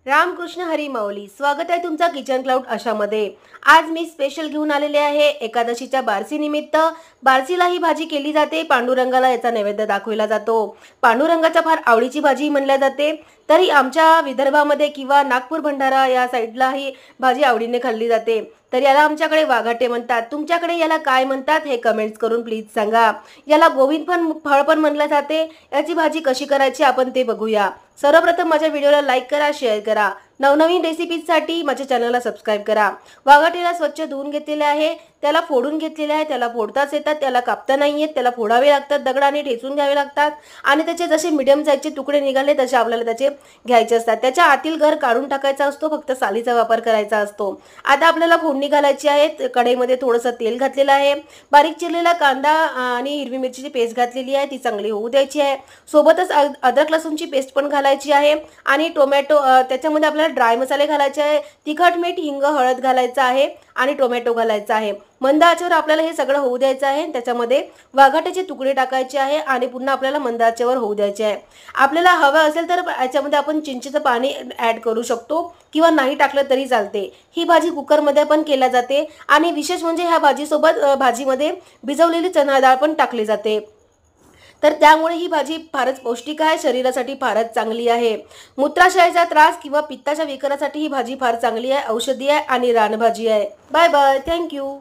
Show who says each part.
Speaker 1: रामकृष्ण हरी माऊली, स्वागत आहे तुमचा किचन क्लाउड आशामध्ये। आज मी स्पेशल घेऊन आलेले आहे एकादशीच्या बारसी निमित्त। बारसीला ही भाजी केली जाते, पांडुरंगाला याचा नैवेद्य दाखवला जातो। पांडुरंगाच्या फार आवडीची भाजी म्हणल्या जाते। तरी आमच्या विदर्भामध्ये किंवा नागपूर भंडारा या साईडला ही भाजी आवडीने खाल्ली जाते। तर याला आमच्याकडे वाघाटे म्हणतात, तुमच्याकडे याला काय म्हणतात हे कमेंट्स करून प्लीज सांगा। याला गोविंद फळ पण म्हणले जाते। याची भाजी कशी करायची आपण ते बघूया। सर्वप्रथम माझ्या व्हिडिओला लाईक करा, शेअर करा। नवनवीन रेसिपीजसाठी माझ्या चॅनलला सबस्क्राइब करा। वाघाटीला स्वच्छ धुवून घेतलेले आहे, त्याला फोडून घेतलेले आहे। त्याला फोडताच येतात, त्याला कापता नाही येत, त्याला फोडावे लागतात, दगडाने ठेचून घ्यावे लागतात आणि त्याचे जसे मीडियम साईजचे तुकडे निघाले तसे आपल्याला त्याचे घ्यायचे असतात। त्याच्या आतील घर काढून टाकायचा असतो, फक्त सालीचा वापर करायचा असतो। आता आपल्याला फोडणी घालायची आहे। कढईमध्ये थोडंसं तेल घातलेलं आहे, बारीक चिरलेला कांदा आणि हिरवी मिरचीची पेस्ट घातलेली आहे, ती चांगली होऊ द्यायची आहे। सोबतच अद्रक लसूणची पेस्ट पण घालायची आहे आणि टोमॅटो, त्याच्यामध्ये आपल्याला ड्राय मसाले घालायचे आहे। तिखट, मीठ, हिंग, हळद घालायचं आहे आणि टोमॅटो घालायचा आहे। मंद आचेवर आपल्याला हे सगळं होऊ द्यायचं आहे। त्याच्यामध्ये वाघाट्याचे तुकडे टाकायचे आहे आणि पुन्हा आपल्याला मंद आचेवर होऊ द्यायचे आहे। आपल्याला हवं असेल तर याच्यामध्ये आपण चिंचेचं पाणी ॲड करू शकतो किंवा नाही टाकलं तरी चालते। ही भाजी कुकरमध्ये पण केल्या जाते आणि विशेष म्हणजे ह्या भाजीसोबत भाजीमध्ये भिजवलेली चणा डाळ पण टाकली जाते। तर त्यामुळे ही भाजी फारच पौष्टिक आहे, शरीरासाठी फारच चांगली आहे। मूत्राशयाचा त्रास किंवा पित्ताच्या विकारासाठी ही भाजी फार चांगली आहे, औषधी आहे आणि रानभाजी आहे। Bye bye, thank you.